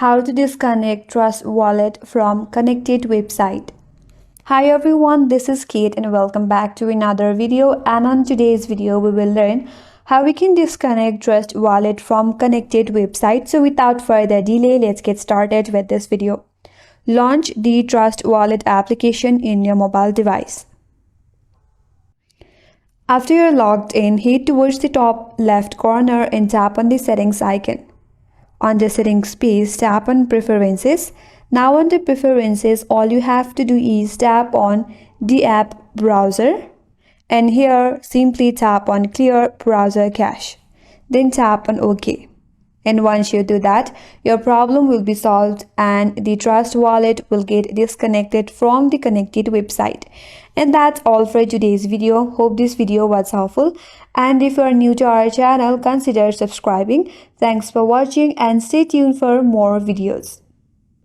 How to disconnect Trust Wallet from connected website. Hi everyone, this is Kate and welcome back to another video. And on today's video, we will learn how we can disconnect Trust Wallet from connected website. So without further delay, let's get started with this video. Launch the Trust Wallet application in your mobile device. After you're logged in, head towards the top left corner and tap on the settings icon. On the settings page, tap on Preferences. Now under Preferences, all you have to do is tap on the app browser, and here simply tap on Clear Browser Cache. Then tap on OK. And once you do that, your problem will be solved and the Trust Wallet will get disconnected from the connected website. And that's all for today's video. Hope this video was helpful. And if you are new to our channel, consider subscribing. Thanks for watching and stay tuned for more videos.